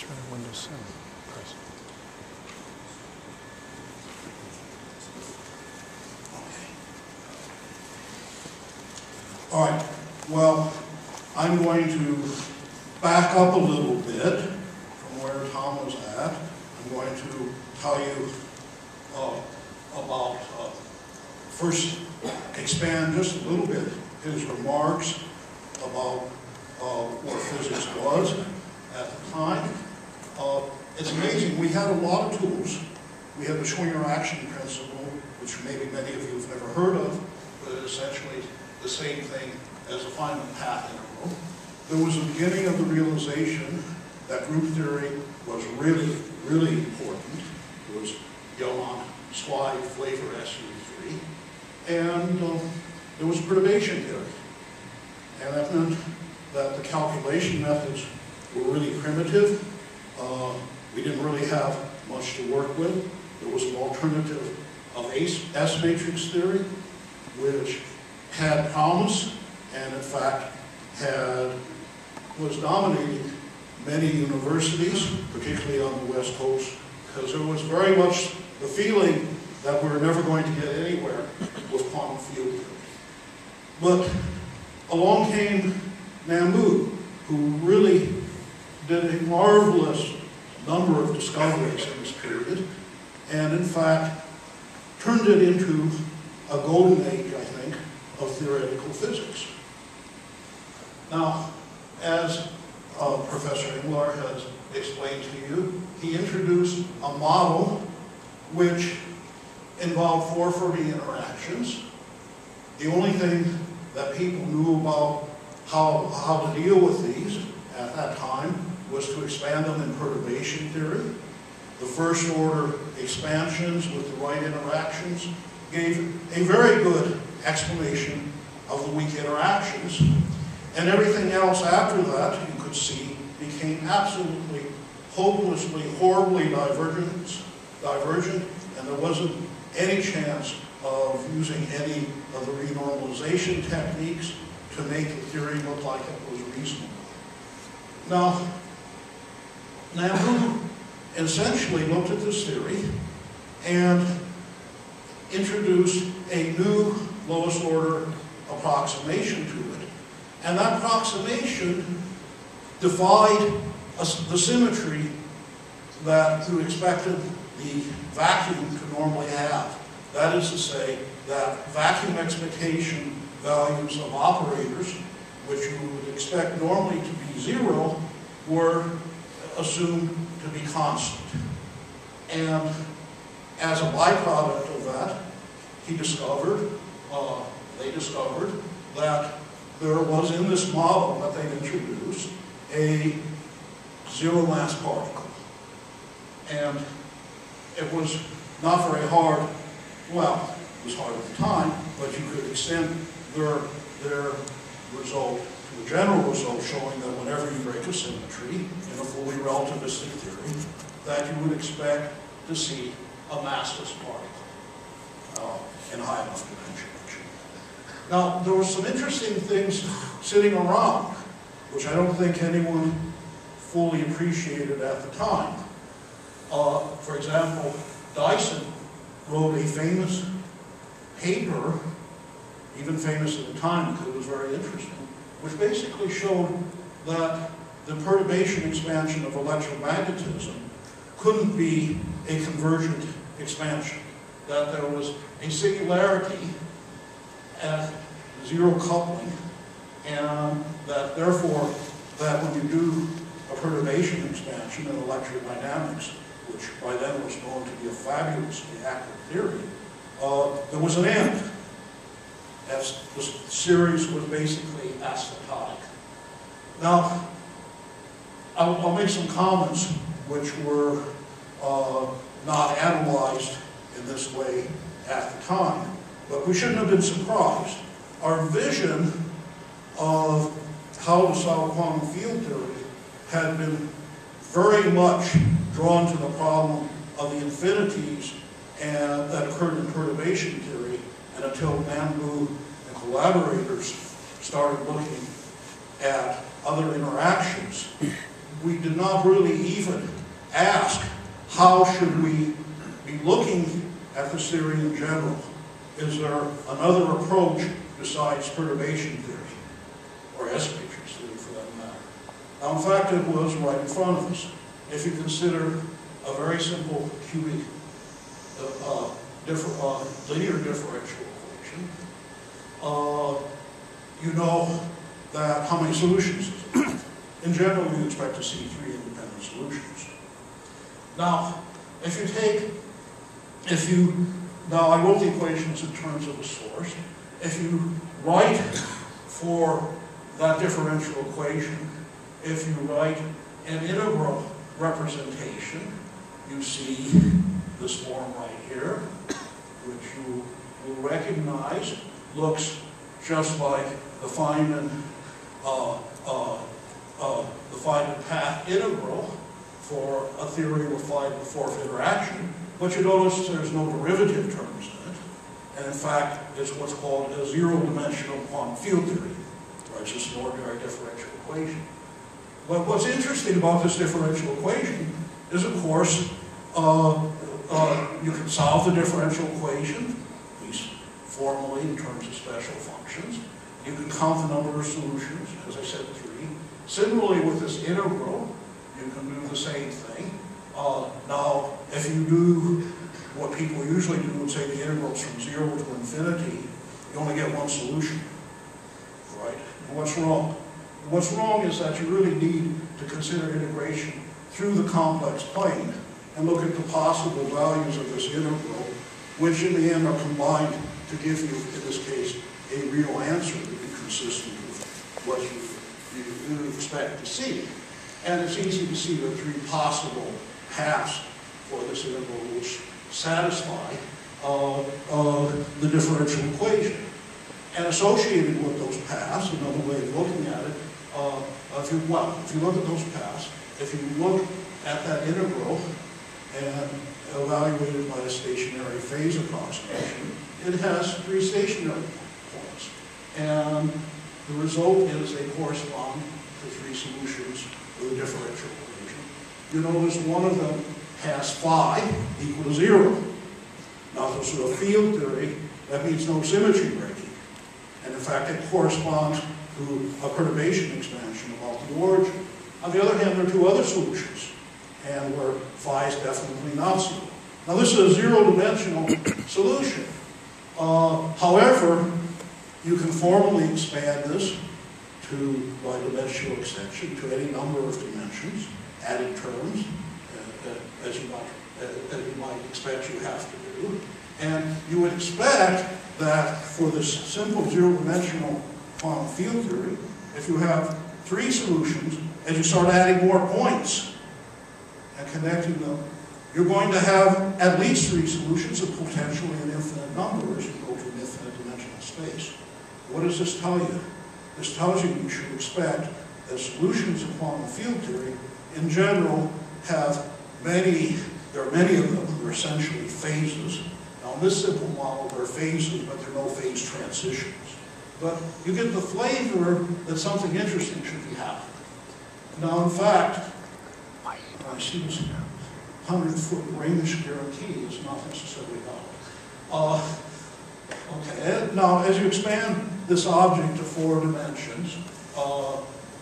Try Windows 7. Press. All right, well, I'm going to back up a little bit from where Tom was at. I'm going to tell you about, first expand just a little bit his remarks about what physics was at the time. It's amazing, we had a lot of tools. We had the Schwinger action principle, which maybe many of you have never heard of, but essentially the same thing as a Feynman path integral. There was a beginning of the realization that group theory was really, really important. It was Johann Zweig flavor SU3. And there was perturbation theory. And that meant that the calculation methods were really primitive. We didn't really have much to work with. There was an alternative of S-matrix theory, which had promise, and in fact was dominating many universities, particularly on the West Coast, because there was very much the feeling that we were never going to get anywhere with quantum field theory. But along came Nambu, who really did a marvelous number of discoveries in this period, and in fact turned it into a golden age, I think, of theoretical physics. Now, as Professor Englert has explained to you, he introduced a model which involved 4 Fermi interactions. The only thing that people knew about how to deal with these at that time was to expand them in perturbation theory. The first order expansions with the right interactions gave a very good explanation of the weak interactions. And everything else after that, you could see, became absolutely, hopelessly, horribly divergent, and there wasn't any chance of using any of the renormalization techniques to make the theory look like it was reasonable. Now, Nambu essentially looked at this theory and introduced a new lowest order approximation to it. And that approximation defied the symmetry that you expected the vacuum to normally have. That is to say, that vacuum expectation values of operators, which you would expect normally to be 0, were assumed to be constant. And as a byproduct of that, they discovered that there was in this model that they introduced a 0 mass particle. And it was not very hard, well, it was hard at the time, but you could extend their result to a general result showing that whenever you break a symmetry in a fully relativistic theory, that you would expect to see a massless particle in high enough dimension. Now, there were some interesting things sitting around, which I don't think anyone fully appreciated at the time. For example, Dyson wrote a famous paper, even famous at the time because it was very interesting, which basically showed that the perturbation expansion of electromagnetism couldn't be a convergent expansion, that there was a singularity at 0 coupling, and that therefore, that when you do a perturbation expansion in electrodynamics, which by then was known to be a fabulously active theory, there was an end, as the series was basically asymptotic. Now, I'll make some comments which were not analyzed in this way at the time, but we shouldn't have been surprised. Our vision of how to solve quantum field theory had been very much drawn to the problem of the infinities that occurred in perturbation theory, and until Nambu and collaborators started looking at other interactions. we did not really even ask how should we be looking at this theory in general. Is there another approach besides perturbation theory, or S matrix theory for that matter? Now, in fact, it was right in front of us. If you consider a very simple cubic linear differential equation, you know that how many solutions is it? In general, you expect to see 3 independent solutions. Now, now I wrote the equations in terms of a source. If you write for that differential equation, if you write an integral representation, you see this form right here, which you will recognize looks just like the Feynman path integral for a theory with fourth interaction, but you notice there's no derivative terms in it, and in fact, it's what's called a zero-dimensional quantum field theory, right? It's just an ordinary differential equation. But what's interesting about this differential equation is, of course, you can solve the differential equation, at least formally in terms of special functions. You can count the number of solutions, as I said, 3. Similarly, with this integral, you can do the same thing. Now, if you do what people usually do and say the integral's from 0 to infinity, you only get one solution, right? And what's wrong? What's wrong is that you really need to consider integration through the complex plane and look at the possible values of this integral, which in the end are combined to give you, in this case, a real answer that is consistent with what you expect to see. And it's easy to see the 3 possible paths for this integral which satisfy the differential equation. And associated with those paths, another way of looking at it, if you look at those paths, if you look at that integral and evaluate it by a stationary phase approximation, it has 3 stationary points. And the result is they correspond to 3 solutions with a differential equation. You notice one of them has phi equal to 0. Now, this is a field theory, that means no symmetry breaking. And in fact, it corresponds to a perturbation expansion about the origin. On the other hand, there are 2 other solutions, and where phi is definitely not 0. Now, this is a zero-dimensional solution. However, you can formally expand this by dimensional extension to any number of dimensions, adding terms, as you might expect you have to do. And you would expect that for this simple zero-dimensional quantum field theory, if you have 3 solutions, as you start adding more points and connecting them, you're going to have at least 3 solutions and potentially an infinite number as you go to an infinite dimensional space. What does this tell you? This tells you you should expect that solutions of quantum field theory in general have there are many of them, they're essentially phases. Now in this simple model, there are phases, but there are no phase transitions. But you get the flavor that something interesting should be happening. Now in fact, I see this 100-foot range guarantee is not necessarily valid. Okay, now as you expand this object to 4 dimensions,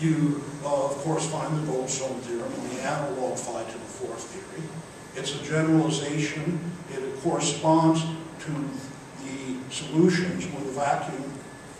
you of course find the Goldstone theorem and the analog phi to the 4th theory. It's a generalization. It corresponds to the solutions with the vacuum,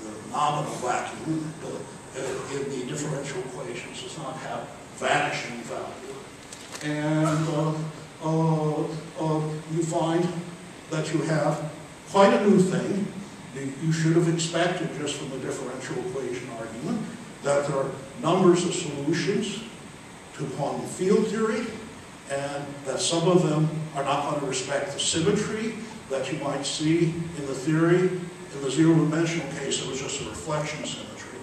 the nominal vacuum, in the differential equations does not have vanishing value. And you find that you have quite a new thing. You should have expected just from the differential equation argument that there are numbers of solutions to quantum field theory, and that some of them are not going to respect the symmetry that you might see in the theory. In the zero-dimensional case, it was just a reflection symmetry.